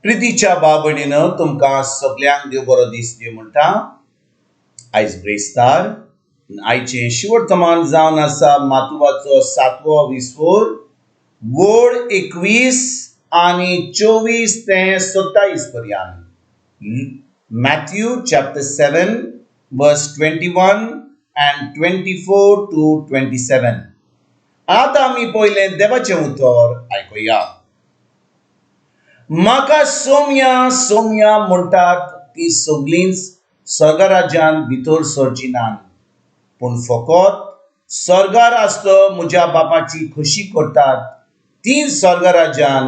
प्रितीच्या बाबणीनं तुमकां सगळ्यांक देव बरो दीस दिवं म्हणटा. आयज ब्रेस्तार आयचें शिवर्तमान जावन आसा मातुवाचो 7वो विसवोर वोड 21 आनी 24 ते 27 पर्यंत. Mathew chapter 7 verse 21 and 24 to 27. आता आमी पयलें देवाचें उतर आयकुया. म्हाका सोम्या सोम्या म्हणटात ती सगळींच स्वर्गराज्यान भितर सरची नात, पूण फकत स्वर्गार आसतो म्हज्या बापाची खोशी करतात ती स्वर्गराज्यान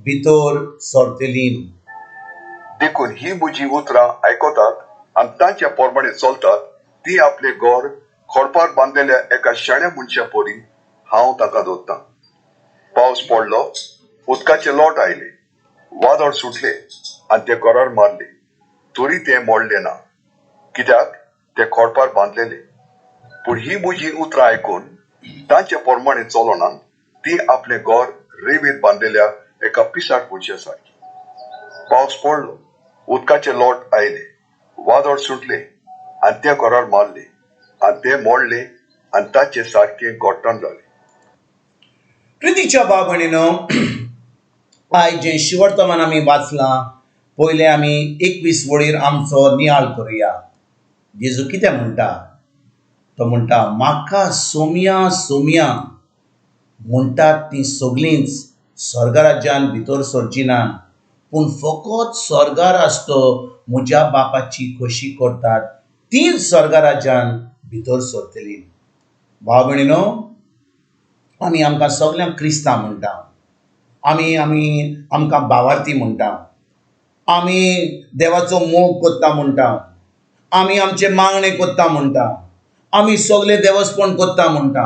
भितर सरतलीं. देखून ही म्हजी उतरां आयकतात आनी तांच्या पोरमाणे चलतात ती आपले घर खोडपार बांदलेल्या एका शाण्या मनशा परी हांव ताका दोत्तां. पावस पडलो, उदकाचे लोट आयले, वादळ सुटले आनी ते घरार मारले, तरी ते मोडले ना, कित्याक ते खोडपार बांदलेले. पूण ही म्हजी उतरां आयकून तांच्या पोरमाणे चलोनात ती आपले घर रेंवेत बांदलेल्या एका पिसाट मनशा सारकी. पावस पडलो, उदकाचे लोट आयले, वादळ सुटले आनी ते घरार मारले आनी ते मोडले आनी ताचे सारखे गोठण जाले. प्रितीच्या बाबणीनो, आयज जें शिवर्तमान आमी वाचलां, पयलें आमी 21 वडीर आमचो नियाळ करुया. जेजू कितें म्हणटा? तो म्हणटा, म्हाका सोम्या सोम्या म्हणटात ती सगळींच स्वर्गराज्यान भितर सरची नात, पूण फकत स्वर्गार आसतो म्हज्या बापाची खोशी करतात ती स्वर्गराज्यान भितर सरतलीं. भाव भयणीनो, आमी आमकां सगळ्यांक क्रिस्तांव म्हणटा, आमकां भावार्थी म्हणटा, आमी देवाचो मोग कोत्ता म्हणटा, आमी आमचे मागणे कोत्ता म्हणटा, आमी सगळे देवस्पण कोत्ता म्हणटा,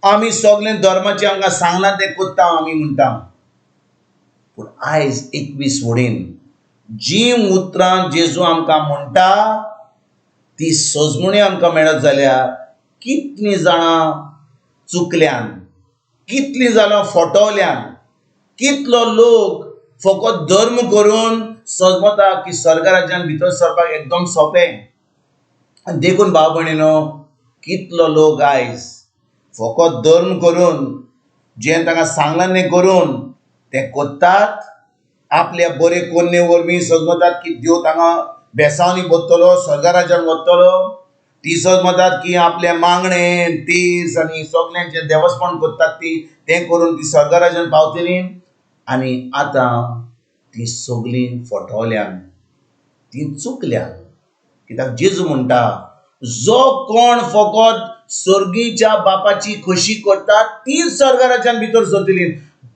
आमी सगळे धर्माचे आमकां सांगलां तें कोत्ता आमी म्हणटा. पूण आयज 21 वडीन जी उतरां जेजू आमकां म्हणटा ती सोजमणी आमकां मेळत जाल्यार कितलीं जाणां चुकल्यान, कितलीं जाणां फटवल्यान, कितलो लोक फकत धर्म करून समजता की स्वर्गराज्यान भितर सरपाक एकदम सोंपें. आनी देखून भाव भयणीनो, कितलो लोक आयज फकत धर्म करून जें तांकां सांगलां तें करून तें कोत्तात, आपल्या बरे कोन्ने वरवीं समजतात की देव तांकां बेसावनी बसतलो, स्वर्गराज्यान व्हरतलो. ती समजतात की आपले मागणे तीस आनी सगळ्यांचे देवस्पण कोत्तात तें करून ती स्वर्गराज्यान पावतलीं. आनी आतां ती सगळीं फटवल्यान, ती चुकल्यान. कित्याक जेजू म्हणटा, जो कोण फकत स्वर्गीच्या बापाची खोशी करता ती स्वर्गराज्यान भितर सरतलीं.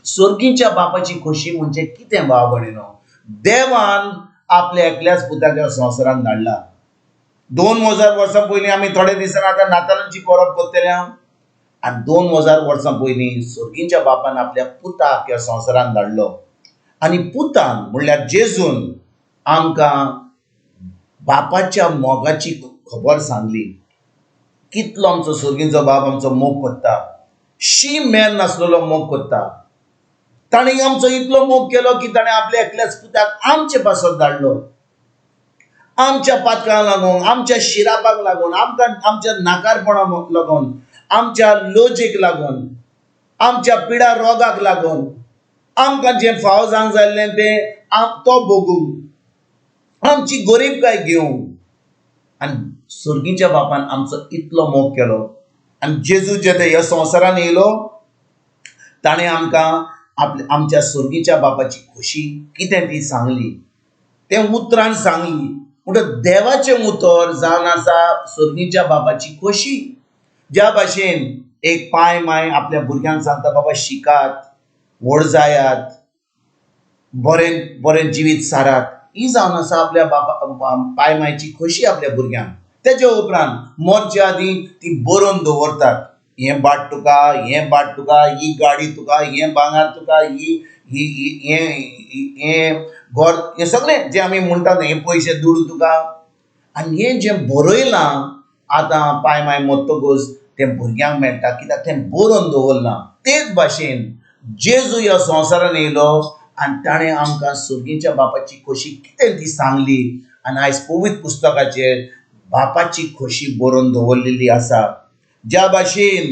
स्वर्गीच्या बापाची खोशी म्हणजे कितें भाव भयणीनो? देवान आपल्या एकल्याच पुताच्या संवसारान धाडला. 2000 वर्सां पयलीं आमी थोडे दिसान आतां नातालांची परब करतले आनी 2000 वर्सां पयलीं स्वर्गीच्या बापान आपल्या पुताक ह्या संवसारान धाडलो. आनी पुतान म्हणल्यार जेजून आमकां बापाच्या मोगाची खबर सांगली. कितलो आमचो स्वर्गीचो बाप आमचो मोग करता, शी मेर नासलेलो मोग करता. ताणें आमचो इतलो मोग केलो की ताणें आपल्या एकल्याच पुताक आमचे पासत धाडलो. आमच्या पातकांक लागून, आमच्या शिरापाक लागून, आमच्या नाकारपणाक लागून, आमच्या लोजेक लागून, आमच्या पिडा रोगाक लागून, आमकां जें फाव जावंक जाल्लें तें तो भोगूंक, आमची गरीबकाय घेवंक. आनी स्वर्गीच्या बापान आमचो इतलो मोग केलो. आनी जेजू जे ह्या संवसारान येयलो, ताणें आमकां आमच्या स्वर्गीच्या बापाची खोशी कितें ती सांगली, तें उतरान सांगली. म्हणटच देवाचें उतर जावन आसा स्वर्गीच्या बापाची खोशी. ज्या भाशेन एक पाय माय आपल्या भुरग्यांक सांगता, बाबा शिकात, व्हड जायात, बरें बरें जिवीत सारात, ही जावन आसा आपल्या पाय मायची खोशी आपल्या भुरग्यांक. तेजे उपरांत मरच्या आदीं ती बरोवन दवरतात, हें बाट तुका, हें बाट तुका, ही गाडी तुका, हें भांगर तुका, हें घर, हें सगळें जें आमी म्हणटात हें पयशे दुडू तुका. आनी हें जें बरयलां आतां पाय माय मरतकच तें भुरग्यांक मेळटा, कित्याक तें बरोवन दवरलां. तेच भाशेन जेजू ह्या संवसारान येयलो आनी ताणें आमकां सुर्गीच्या बापाची खोशी कितें ती सांगली आनी आयज पवित्र पुस्तकाचेर बापाची खोशी बरोवन दवरलेली आसा. ज्या भाशेन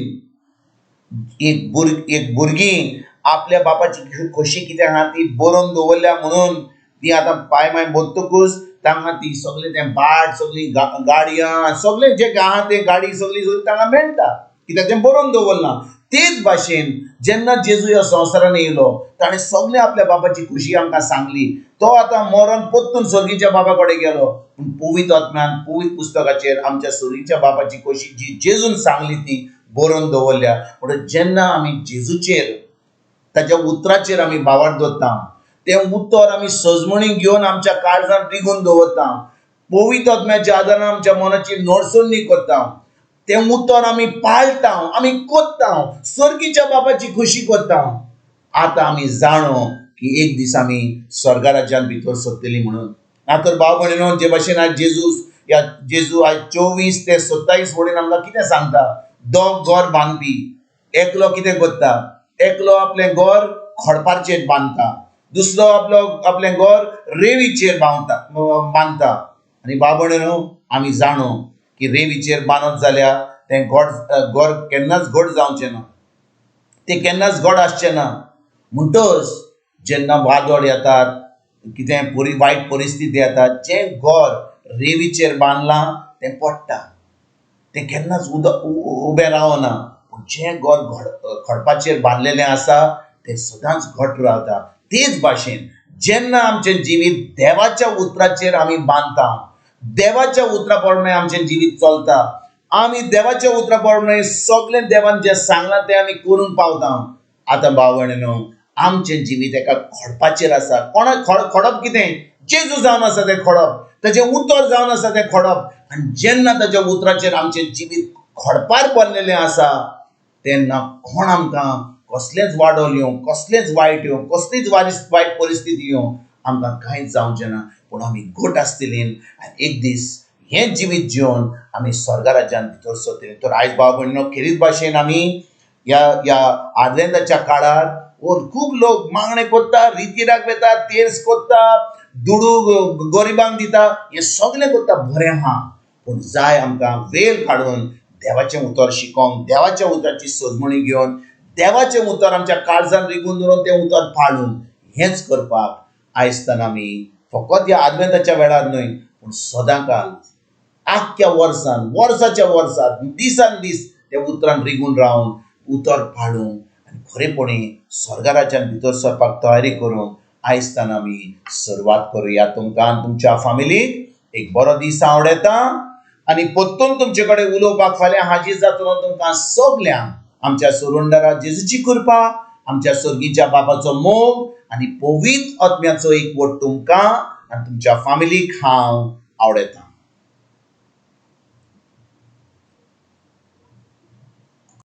एक भुरगीं आपल्या बापाची खोशी कितें आहा ती बरोवन दवरल्या म्हणून ती आतां पांय माय बदतकूच तांकां ती सगळें तें बाट सगळी गाडयां सगळें जें आहा तें गाडी सगळी तांकां मेळटा कित्याक तें बरोवन दवरलां. तेच भाशेन जेन्ना जेजू ह्या संवसारान येयलो ताणें सगळें आपल्या बापाची खोशी आमकां सांगली. तो आतां मरण परतून स्वर्गीच्या बाबा कडेन गेलो पूण पवित्र आत्म्यान पवित्र पुस्तकाचेर आमच्या स्वर्गीच्या बापाची खोशी जी जेजून सांगली ती बरोवन दवरल्या. म्हणून जेन्ना आमी जेजूचेर ताच्या उतराचेर आमी बावाट दवरता तें उतर आमी सजमणीक घेवन आमच्या काळजांत रिगून दवरता. पवित्र आत्म्याच्या आदारान आमच्या मनाची नडसडणी करता. तें उतर आमी पाळटा आमी कोत्ता स्वर्गीच्या बापाची खोशी कोत्ता. आतां आमी जाणो की एक दीस आमी स्वर्गा राज्यांत भितर सरतलीं म्हणून. नातर भाव भयणीनो, जे भाशेन आयज जेजू आयज 24 ते 27 वडीन आमकां कितें सांगता. दोग घर बांदपी एकलो कितें करता, एकलो आपलें घर खडपारचेर बांदता, दुसरो आपलें घर रेंवीचेर बांदता. आनी भाव भयणीनो, आमी जाणो की रेंवीचेर बांदत जाल्यार तें घर केन्नाच घट जावचें ना, तें केन्नाच घट आसचें ना. म्हणटच जेन्ना वादळ येतात, कितें वायट परिस्थिती येता, जें घर रेंवीचेर बांदलां तें पडटा, तें केन्नाच उबें रावना. पूण जें घर खडपाचेर बांदलेलें आसा तें सदांच घट रावता. तेच भाशेन जेन्ना आमचें जिवीत देवाच्या उतराचेर आमी बांदता, देवाच्या उतरा प्रमाणे आमचें जिवीत चलता, आमी देवाच्या उतरा प्रमाणे सगळें देवान जें सांगलां तें आमी करून पावता. आतां भाव भयणीनो, आमचें जिवीत एका खडपाचेर आसा. कोणाक खडप कितें? जेजू जावन आसा तें खडप, ताचें उतर जावन आसा तें खडप. आनी जेन्ना ताच्या उतराचेर आमचें जिवीत खडपार पडलेलें आसा तेन्ना कोण आमकां कसलेंच वाडोल येवं, कसलेंच वायट येवं, कसलीच वायट परिस्थिती येवं, आमकां कांयच जावचें ना. पूण आमी घट आसतलीं आनी एक दीस हें जिवीत जिवन आमी स्वर्गा राज्यांत भितर सरतलीं. तर आयज भाव भयणीनो, खेरीत भाशेन आमी ह्या आदलेंदाच्या काळार खूब लोक मागणे कोत्ता, रितीराक वेता, तेर्स कोत्ता, दुडू गरिबांक दिता, हें सगळें कोत्ता बरें आहा. पूण जाय आमकां वेळ काडून देवाचें उतर शिकोंक, देवाच्या उतराची सजमणी घेवन देवाचें उतर आमच्या काळजांत रिगून दवरून तें उतर पाळून हेंच करपाक आयजतान आमी फकत ह्या आदवेंताच्या वेळार न्हय पूण सदांकाळ आख्ख्या वर्साच्या वर्सात दिसान दीस त्या उतरान रिगून रावन उतर पाळूंक आनी खरेपणी स्वर्गा राज्यांत भितर सरपाक तयारी करूंक आयजतान आमी सुरवात करुया. तुमकां आनी तुमच्या फॅमिलीक एक बरो दीस आवडेता आनी परतून तुमचे कडेन उलोवपाक फाल्यां हाजीर जातलो. तुमकां सगल्यांक आमच्या सुरुंडरा जेजूची कृपा, आमच्या स्वर्गीच्या बापाचो मोग आनी पवित्र आत्म्याचो एकवट तुमकां आनी तुमच्या फॅमिलीक हांव आवडयतां.